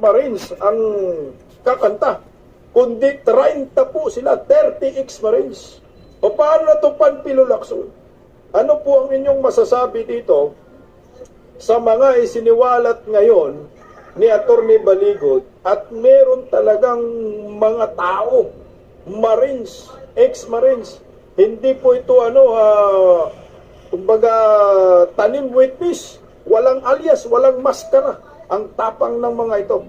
Marines ang kakanta, kundi 30 po sila, 30 ex-Marines. O paano na ito Panfilo Lacson? Ano po ang inyong masasabi dito sa mga isiniwalat ngayon ni Atty. Baligod at meron talagang mga tao, Marines, ex-Marines. Hindi po ito kumbaga tanim witness, walang alias, walang maskara. Ang tapang ng mga ito.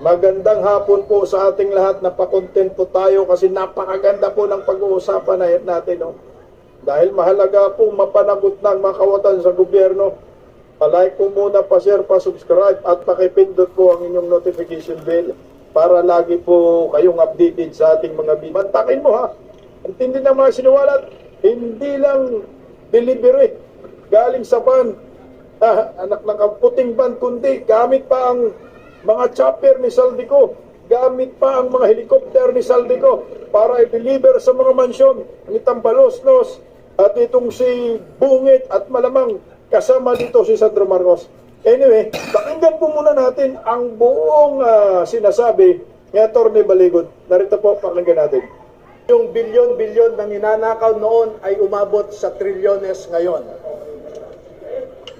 Magandang hapon po sa ating lahat. Napakontent po tayo kasi napakaganda po ng pag-uusapan natin. No? Dahil mahalaga po mapanagot ng mga kawatan sa gobyerno. Palike po muna, pa-share, pa-subscribe at pakipindot po ang inyong notification bell para lagi po kayong updated sa ating mga video. Mantakin mo ha. Intindi ng mga siniwalat, hindi lang delivery galing sa van, anak ng puting van, kundi gamit pa ang mga chopper ni Saldico, gamit pa ang mga helicopter ni Saldico para i-deliver sa mga mansyon ni Tambaloslos at itong si Bungit at malamang kasama dito si Sandro Marcos. Anyway, pakinggan po muna natin ang buong sinasabi ni Atty. Baligod. Narito po, pakinggan natin. Yung bilyon-bilyon na ninanakaw noon ay umabot sa trilyones ngayon.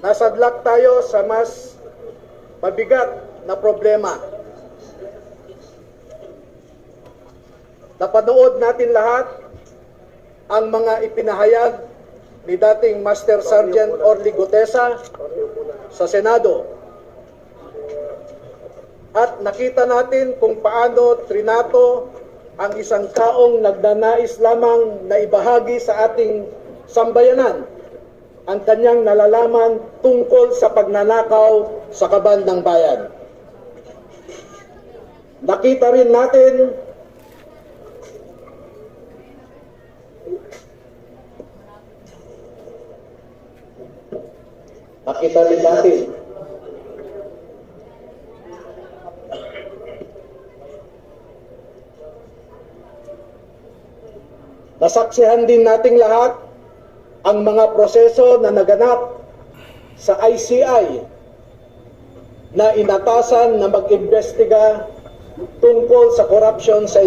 Nasadlak tayo sa mas mabigat na problema. Napanood natin lahat ang mga ipinahayag ni dating Master Sergeant Orly Gutesa sa Senado. At nakita natin kung paano trinato ang isang taong nagnanais lamang na ibahagi sa ating sambayanan ang kanyang nalalaman tungkol sa pagnanakaw sa kaban ng bayan. Nakita rin natin nasaksihan din nating lahat ang mga proseso na naganap sa ICI na inatasan na mag-imbestiga tungkol sa corruption sa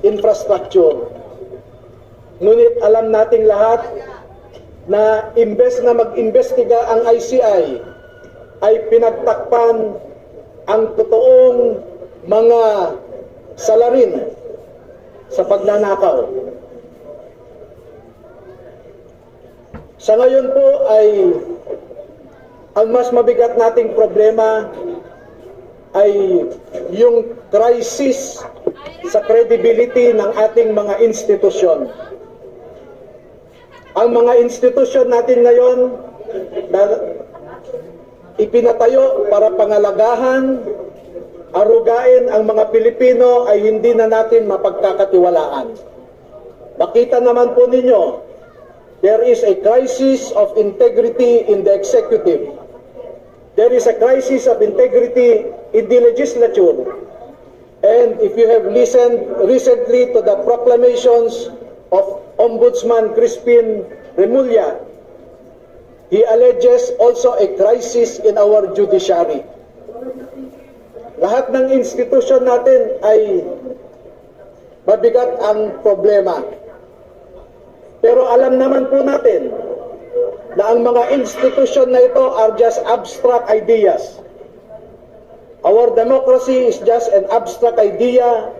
infrastructure. Ngunit alam nating lahat na imbes na mag-imbestiga ang ICI ay pinagtakpan ang totoong mga salarin sa pagnanakaw. Sa ngayon po ay ang mas mabigat nating problema ay yung crisis sa credibility ng ating mga institusyon. Ang mga institusyon natin ngayon na ipinatayo para pangalagahan, arugain ang mga Pilipino ay hindi na natin mapagkakatiwalaan. Makita naman po ninyo, there is a crisis of integrity in the executive. There is a crisis of integrity in the legislature. And if you have listened recently to the proclamations of Ombudsman Crispin Remulla, he alleges also a crisis in our judiciary. Lahat ng institusyon natin ay mabigat ang problema. Pero alam naman po natin na ang mga institusyon na ito are just abstract ideas. Our democracy is just an abstract idea.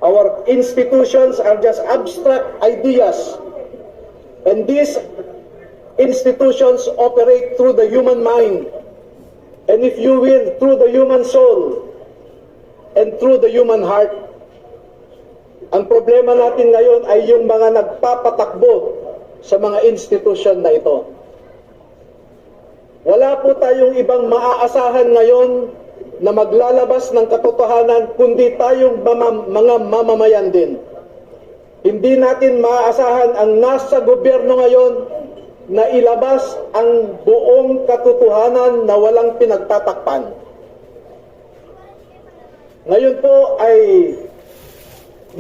Our institutions are just abstract ideas. And these institutions operate through the human mind. And if you will, through the human soul and through the human heart. Ang problema natin ngayon ay yung mga nagpapatakbo sa mga institusyon na ito. Wala po tayong ibang maaasahan ngayon na maglalabas ng katotohanan kundi tayong mga mamamayan din. Hindi natin maaasahan ang nasa gobyerno ngayon na ilabas ang buong katotohanan na walang pinagtatakpan. Ngayon po ay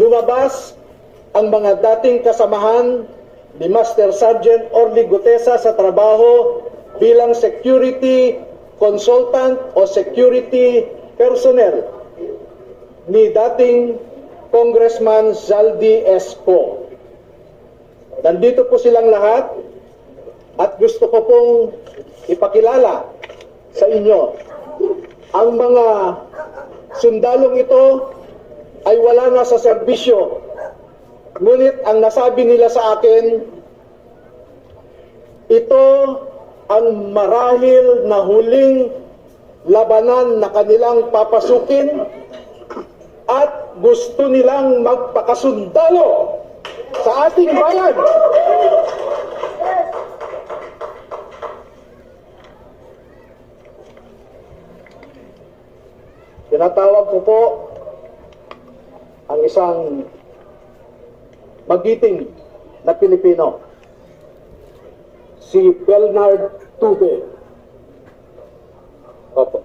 lumabas ang mga dating kasamahan ni Master Sergeant Orly Gutesa sa trabaho bilang security consultant o security personnel ni dating Congressman Zaldi Espo. Nandito po silang lahat at gusto ko pong ipakilala sa inyo. Ang mga sundalong ito ay wala na sa serbisyo. Ngunit ang nasabi nila sa akin, ito ang marahil na huling labanan na kanilang papasukin at gusto nilang magpakasundalo sa ating bayan. Tinatawag ko po ang isang magiting na Pilipino, si Bernard Tube. Opo.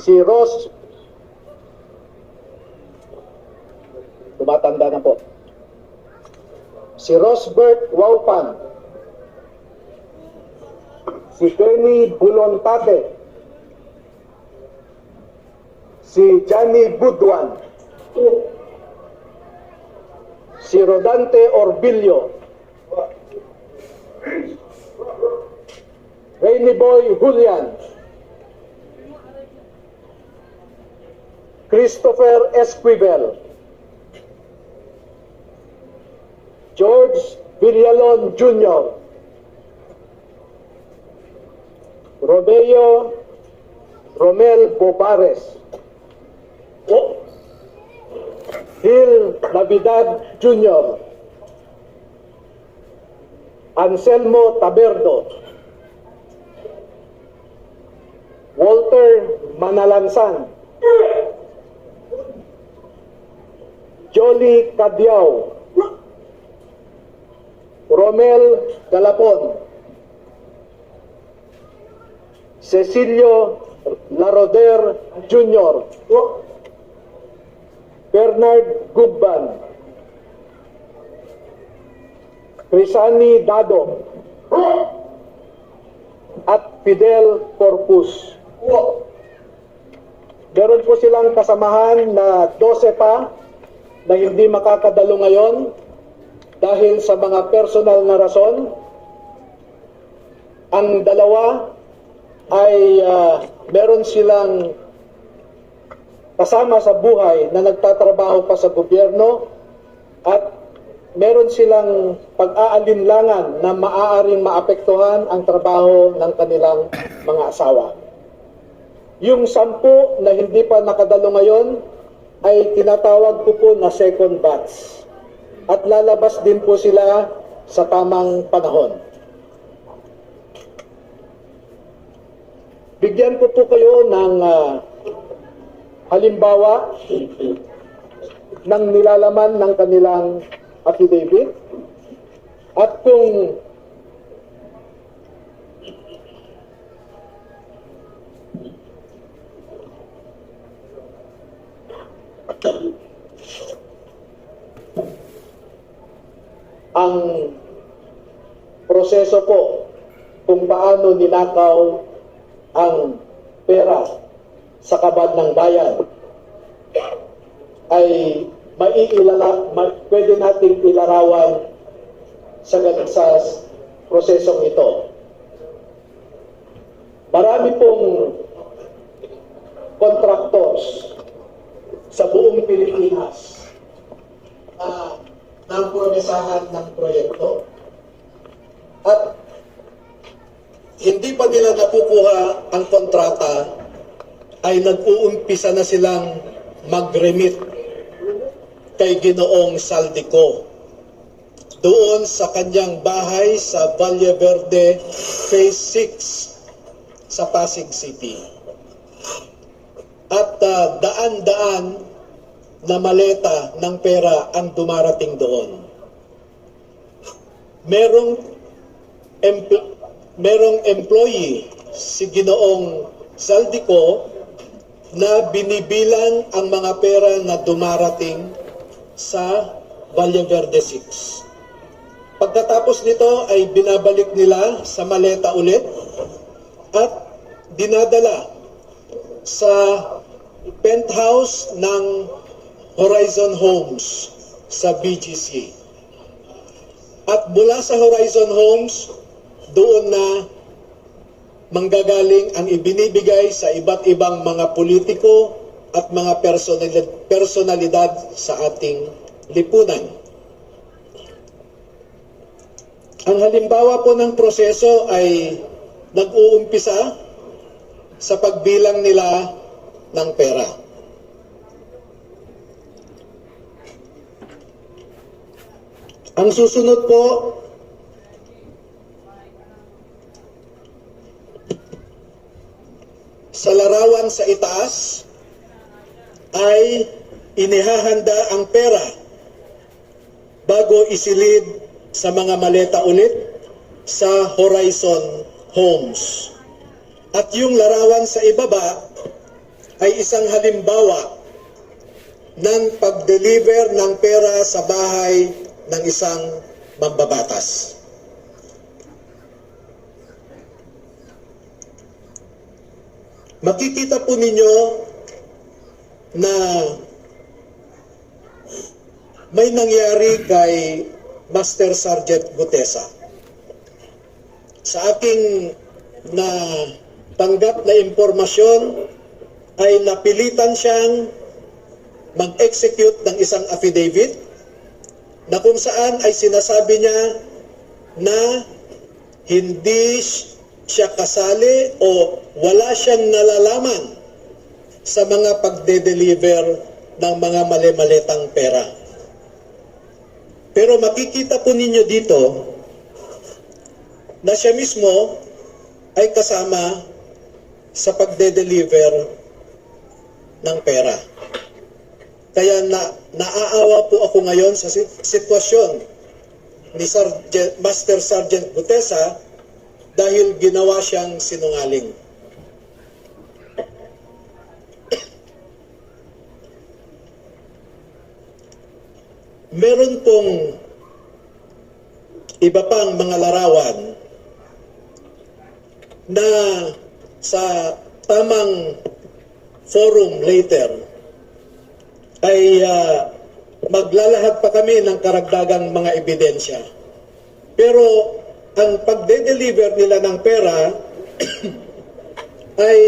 Si Ross, tumatanda na po. Si Rosbert Waupan. Si Benny Bulontate. Si Johnny Budwan. Si Rodante Orbilio. Rainy Boy Julian. Christopher Esquivel. George Villalon Jr. Romeo Romel Bobares. Gil Navidad Jr. Anselmo Taberdo. Walter Manalansan. Jolly Cadiao. Romel Galapon. Cecilio Laroder Jr. Bernard Gubban. Crisani Dado. At Fidel Corpus. Meron po silang kasamahan na 12 pa na hindi makakadalo ngayon dahil sa mga personal na rason. Ang dalawa ay meron silang kasama sa buhay na nagtatrabaho pa sa gobyerno at meron silang pag-aalinlangan na maaaring maapektuhan ang trabaho ng kanilang mga asawa. Yung 10 na hindi pa nakadalo ngayon ay tinatawag ko po na second batch. At lalabas din po sila sa tamang panahon. Bigyan ko po kayo ng halimbawa ng nilalaman ng kanilang affidavit. At kung ang proseso po kung paano ninakaw ang pera sa kabad ng bayan ay pwede nating ilarawan sa prosesong ito. Marami pong contractors sa buong Pilipinas na nampurmesahan ng proyekto at hindi pa nila nakukuha ang kontrata ay nag-uumpisa na silang mag-remit kay Ginoong Saldico doon sa kanyang bahay sa Valle Verde Phase 6 sa Pasig City. At daan-daan na maleta ng pera ang dumarating doon. Merong employee si Ginoong Saldico na binibilang ang mga pera na dumarating sa Valle Verde 6. Pagkatapos nito ay binabalik nila sa maleta ulit at dinadala sa penthouse ng Horizon Homes sa BGC. At mula sa Horizon Homes, doon na manggagaling ang ibinibigay sa iba't ibang mga politiko at mga personalidad sa ating lipunan. Ang halimbawa po ng proseso ay nag-uumpisa sa pagbilang nila ng pera. Ang susunod po, sa larawan sa itaas ay inihahanda ang pera bago isilid sa mga maleta ulit sa Horizon Homes. At yung larawan sa ibaba ay isang halimbawa ng pag-deliver ng pera sa bahay ng isang mambabatas. Makikita po ninyo na may nangyari kay Master Sergeant Gutesa. Sa aking tanggap na impormasyon ay napilitan siyang mag-execute ng isang affidavit na kung saan ay sinasabi niya na hindi siya kasali o wala siyang nalalaman sa mga pagde-deliver ng mga mali-malitang pera. Pero makikita po ninyo dito na siya mismo ay kasama sa pagde-deliver ng pera. Kaya naaawa po ako ngayon sa sitwasyon ni Master Sergeant Gutesa dahil ginawa siyang sinungaling. Meron pong iba pang mga larawan na sa tamang forum later ay maglalahad pa kami ng karagdagang mga ebidensya. Pero ang pagde-deliver nila ng pera ay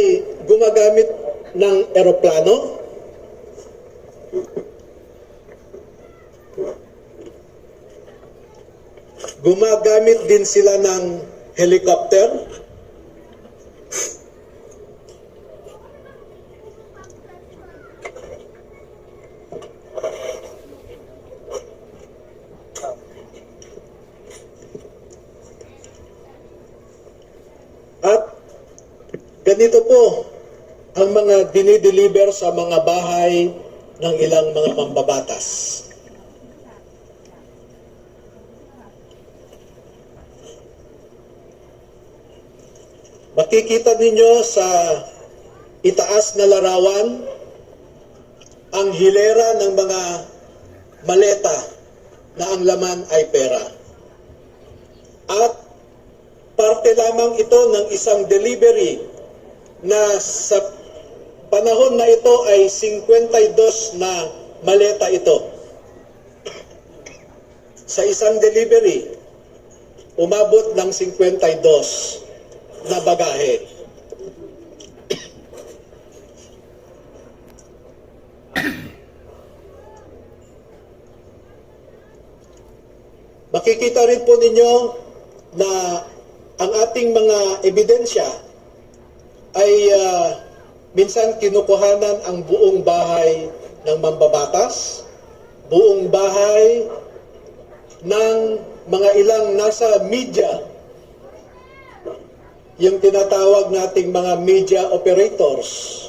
gumagamit ng eroplano, gumagamit din sila ng helicopter, at ganito po ang mga dinideliver sa mga bahay ng ilang mga mambabatas. Makikita ninyo sa itaas na larawan ang hilera ng mga maleta na ang laman ay pera. At parte lamang ito ng isang delivery na sa panahon na ito ay 52 na maleta ito. Sa isang delivery, umabot ng 52 na bagahe. Makikita rin po ninyo na ang ating mga ebidensya ay minsan kinukuhanan ang buong bahay ng mambabatas, buong bahay ng mga ilang nasa media, yung tinatawag nating mga media operators.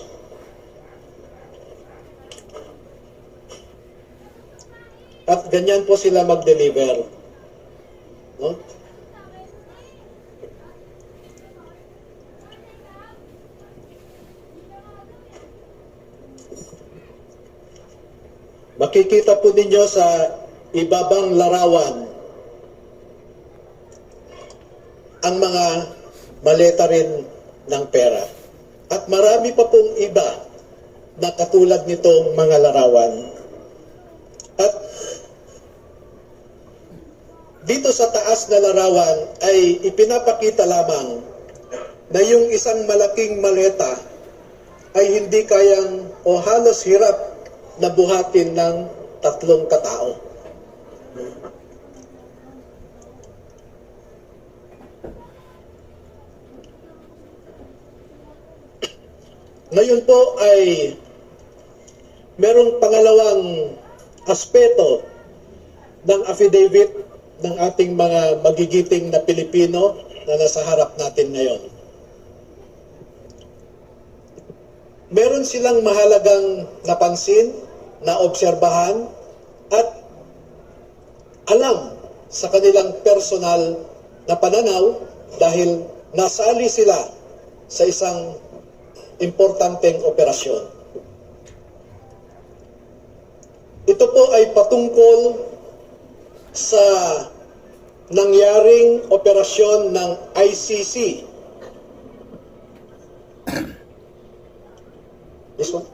At ganyan po sila mag-deliver. No? Makikita po ninyo sa ibabang larawan ang mga maleta rin ng pera. At marami pa pong iba na katulad nitong mga larawan. At dito sa taas na larawan ay ipinapakita lamang na yung isang malaking maleta ay hindi kayang o halos hirap na buhatin ng 3 katao. Ngayon po ay merong pangalawang aspeto ng affidavit ng ating mga magigiting na Pilipino na nasa harap natin ngayon. Meron silang mahalagang napansin, naobserbahan, at alam sa kanilang personal na pananaw dahil nasali sila sa isang importanteng operasyon. Ito po ay patungkol sa nangyaring operasyon ng ICC. This one.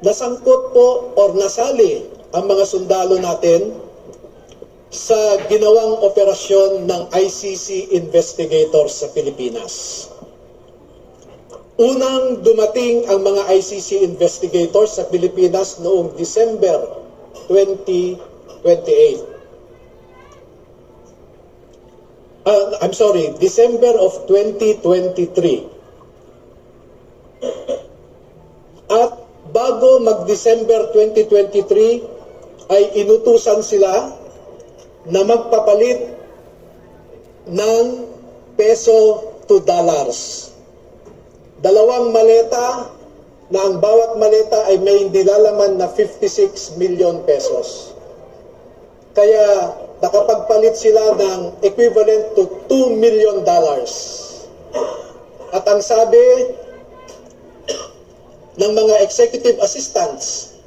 Nasangkot po or nasali ang mga sundalo natin sa ginawang operasyon ng ICC investigators sa Pilipinas. Unang dumating ang mga ICC investigators sa Pilipinas noong December 2028. December of 2023. At bago mag-December 2023 ay inutusan sila na magpapalit ng peso to dollars. 2 maleta na ang bawat maleta ay may nilalaman na 56 million pesos. Kaya nakapagpalit sila ng equivalent to $2 million. At ang sabi ng mga executive assistants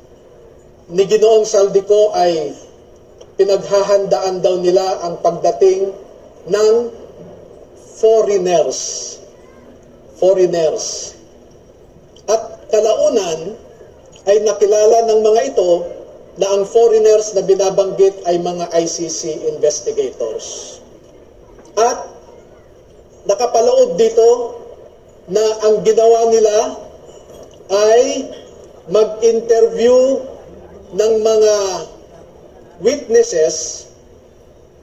ni Ginoong Saldico ay pinaghahandaan daw nila ang pagdating ng foreigners. At kalaunan ay nakilala ng mga ito na ang foreigners na binabanggit ay mga ICC investigators. At nakapaloob dito na ang ginawa nila ay mag-interview ng mga witnesses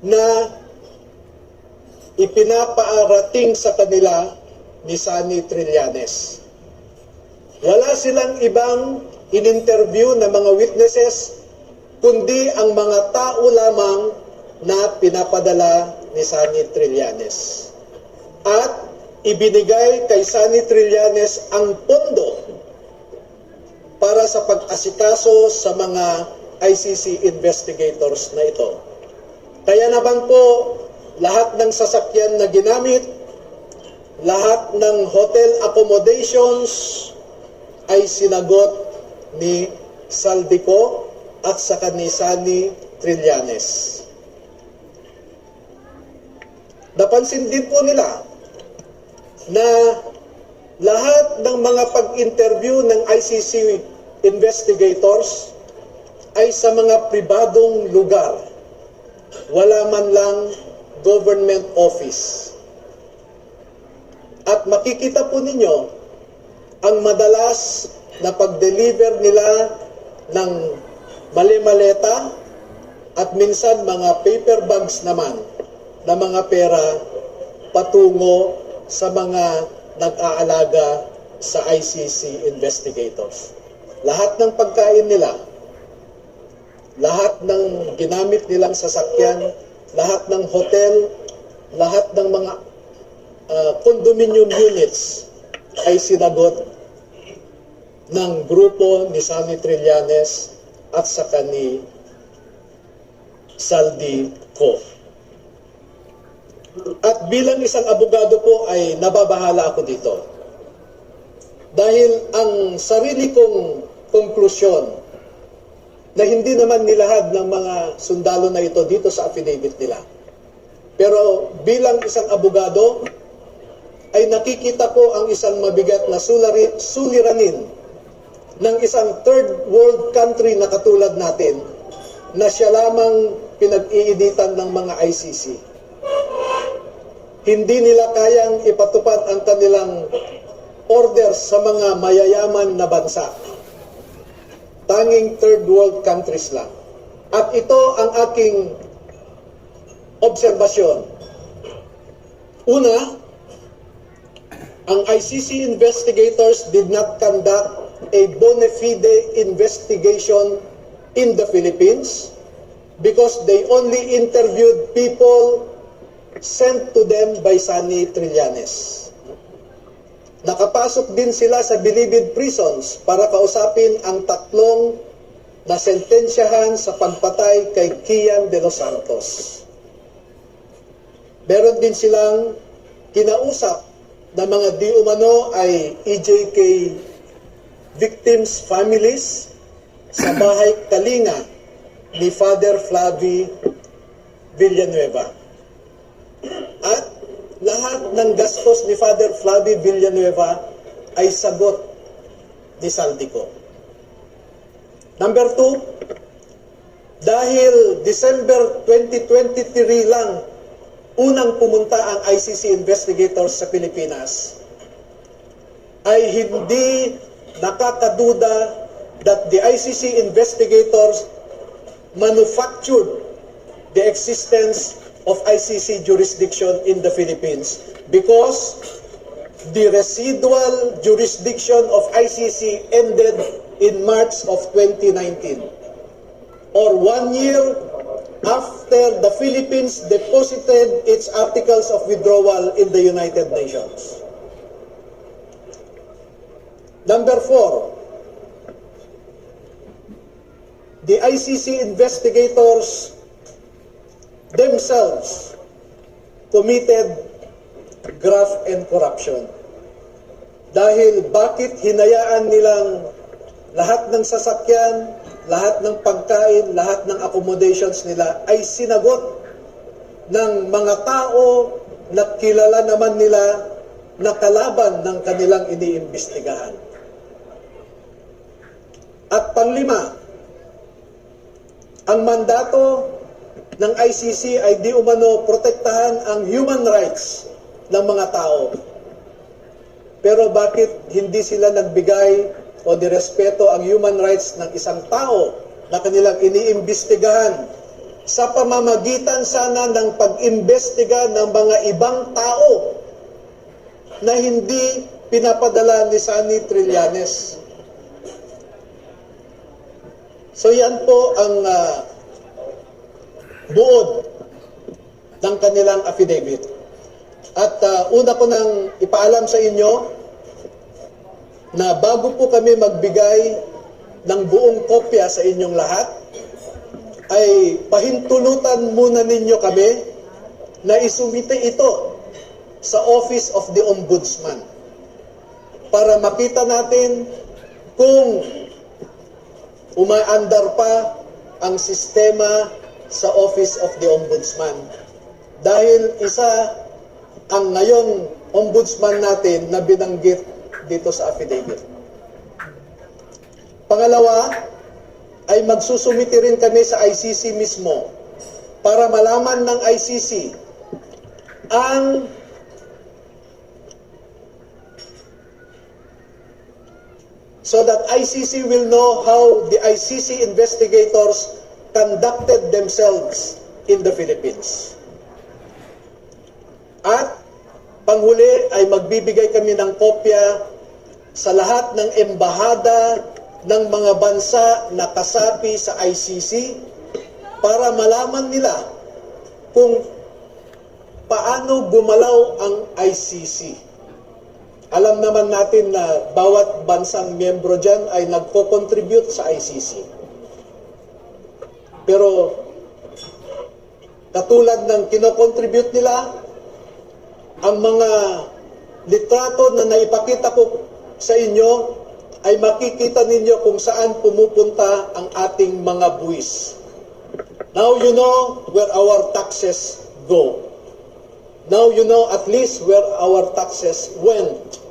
na ipinapaarating sa kanila ni Sunny Trillanes. Wala silang ibang in-interview na mga witnesses kundi ang mga tao lamang na pinapadala ni Sunny Trillanes. At ibinigay kay Sunny Trillanes ang pondo para sa pag-asikaso sa mga ICC investigators na ito. Kaya naman po, lahat ng sasakyan na ginamit, lahat ng hotel accommodations ay sinagot ni Saldico at saka ni Sunny Trillanes. Napansin din po nila na lahat ng mga pag-interview ng ICC investigators ay sa mga pribadong lugar. Wala man lang government office. At makikita po ninyo ang madalas na pag-deliver nila ng mali-maleta at minsan mga paper bags naman na mga pera patungo sa mga nag-aalaga sa ICC investigators. Lahat ng pagkain nila, lahat ng ginamit nilang sasakyan, lahat ng hotel, lahat ng mga condominium units ay sinagot ng grupo ni Sunny Trillanes at saka ni Saldico. At bilang isang abogado po ay nababahala ako dito. Dahil ang sarili kong konklusyon na hindi naman nilahad ng mga sundalo na ito dito sa affidavit nila. Pero bilang isang abogado, ay nakikita ko ang isang mabigat na suliranin ng isang third world country na katulad natin na siya lamang pinag-iinitan ng mga ICC. Hindi nila kayang ipatupad ang kanilang orders sa mga mayayaman na bansa. Tanging third world countries lang. At ito ang aking obserbasyon. Una, ang ICC investigators did not conduct a bona fide investigation in the Philippines because they only interviewed people sent to them by Sunny Trillanes. Nakapasok din sila sa Bilibid prisons para kausapin ang tatlong nasentensyahan sa pagpatay kay Kian de los Santos. Meron din silang kinausap na mga di umano ay EJK victims' families sa bahay Kalinga ni Father Flavie Villanueva. At lahat ng gastos ni Father Flavie Villanueva ay sagot ni Saldico. Number 2, dahil December 2023 lang unang pumunta ang ICC investigators sa Pilipinas, ay hindi nakakaduda that the ICC investigators manufactured the existence of ICC jurisdiction in the Philippines because the residual jurisdiction of ICC ended in March of 2019, or 1 year after the Philippines deposited its articles of withdrawal in the United Nations. Number 4, the ICC investigators themselves committed graft and corruption. Dahil bakit hinayaan nilang lahat ng sasakyan, lahat ng pagkain, lahat ng accommodations nila ay sinagot ng mga tao na kilala naman nila na kalaban ng kanilang iniimbestigahan. At panglima, ang mandato ng ICC ay di umano protektahan ang human rights ng mga tao. Pero bakit hindi sila nagbigay o direspeto ang human rights ng isang tao na kanilang iniimbestigahan sa pamamagitan sana ng pag-imbestiga ng mga ibang tao na hindi pinapadala ni Sunny Trillanes? So yan po ang buod ng kanilang affidavit. At una ko nang ipaalam sa inyo na bago po kami magbigay ng buong kopya sa inyong lahat, ay pahintulutan muna ninyo kami na isumite ito sa Office of the Ombudsman para makita natin kung umaandar pa ang sistema sa Office of the Ombudsman. Dahil isa ang ngayong ombudsman natin na binanggit dito sa affidavit. Pangalawa, ay magsusumiti rin kami sa ICC mismo para malaman ng ICC ang so that ICC will know how the ICC investigators conducted themselves in the Philippines. At panghuli ay magbibigay kami ng kopya sa lahat ng embahada ng mga bansa na kasapi sa ICC para malaman nila kung paano gumalaw ang ICC. Alam naman natin na bawat bansang miyembro dyan ay nagko-contribute sa ICC. Pero katulad ng kino-contribute nila, ang mga litrato na naipakita ko sa inyo ay makikita ninyo kung saan pumupunta ang ating mga buwis. Now you know where our taxes go. Now you know at least where our taxes went.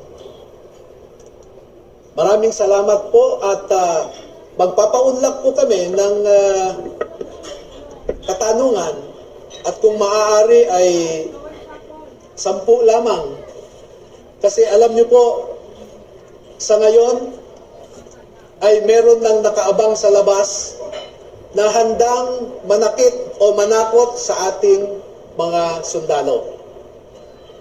Maraming salamat po at magpapaunlak po kami ng katanungan at kung maaari ay 10 lamang. Kasi alam niyo po, sa ngayon ay meron nang nakaabang sa labas na handang manakit o manakot sa ating mga sundalo.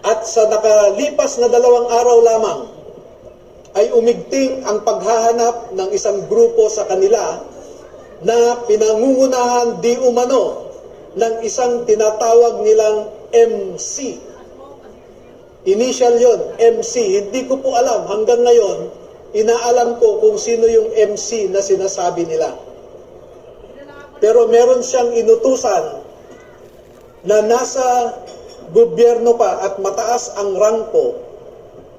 At sa nakalipas na 2 araw lamang, ay umigting ang paghahanap ng isang grupo sa kanila na pinangungunahan di umano ng isang tinatawag nilang MC. Initial yon, MC. Hindi ko po alam hanggang ngayon, inaalam ko kung sino yung MC na sinasabi nila. Pero meron siyang inutusan na nasa gobyerno pa at mataas ang rangko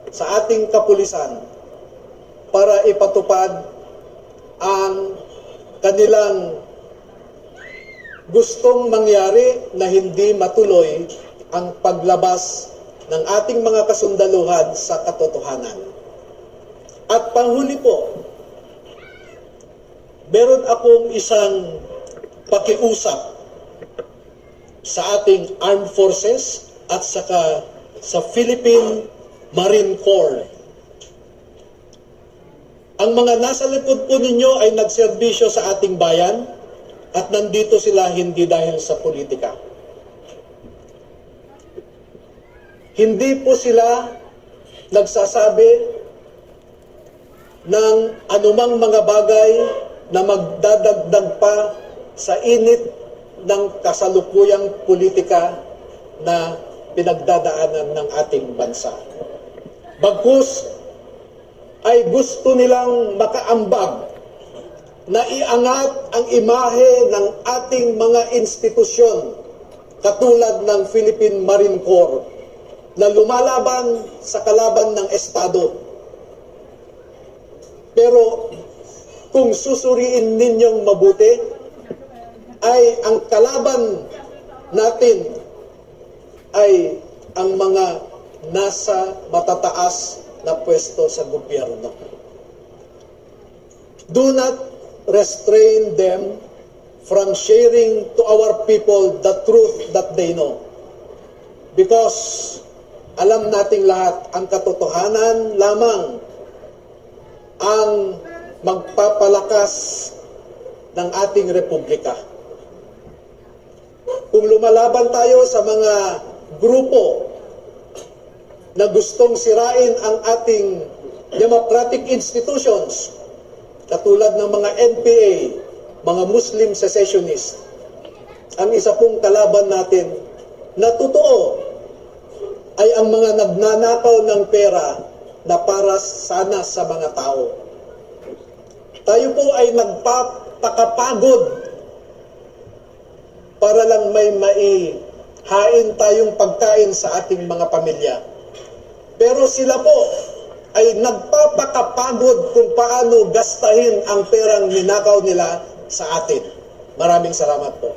sa ating kapulisan para ipatupad ang kanilang gustong mangyari na hindi matuloy ang paglabas ng ating mga kasundaluhan sa katotohanan. At panghuli po, meron akong isang pakiusap sa ating armed forces at saka sa Philippine Marine Corps. Ang mga nasa likod po ninyo ay nagserbisyo sa ating bayan at nandito sila hindi dahil sa politika. Hindi po sila nagsasabi ng anumang mga bagay na magdadagdag pa sa init ng kasalukuyang politika na pinagdadaanan ng ating bansa. Bagkus ay gusto nilang makaambag na iangat ang imahe ng ating mga institusyon katulad ng Philippine Marine Corps na lumalaban sa kalaban ng Estado. Pero kung susuriin ninyong mabuti, ay ang kalaban natin ay ang mga nasa matataas na pwesto sa gobyerno. Do not restrain them from sharing to our people the truth that they know. Because alam nating lahat, ang katotohanan lamang ang magpapalakas ng ating republika. Kung lumalaban tayo sa mga grupo na gustong sirain ang ating democratic institutions, katulad ng mga NPA, mga Muslim secessionists, ang isa pong kalaban natin na totoo ay ang mga nagnanakaw ng pera na para sana sa mga tao. Tayo po ay nagpapakapagod para lang may maihain tayong pagkain sa ating mga pamilya. Pero sila po ay nagpapakapagod kung paano gastahin ang perang ninakaw nila sa atin. Maraming salamat po.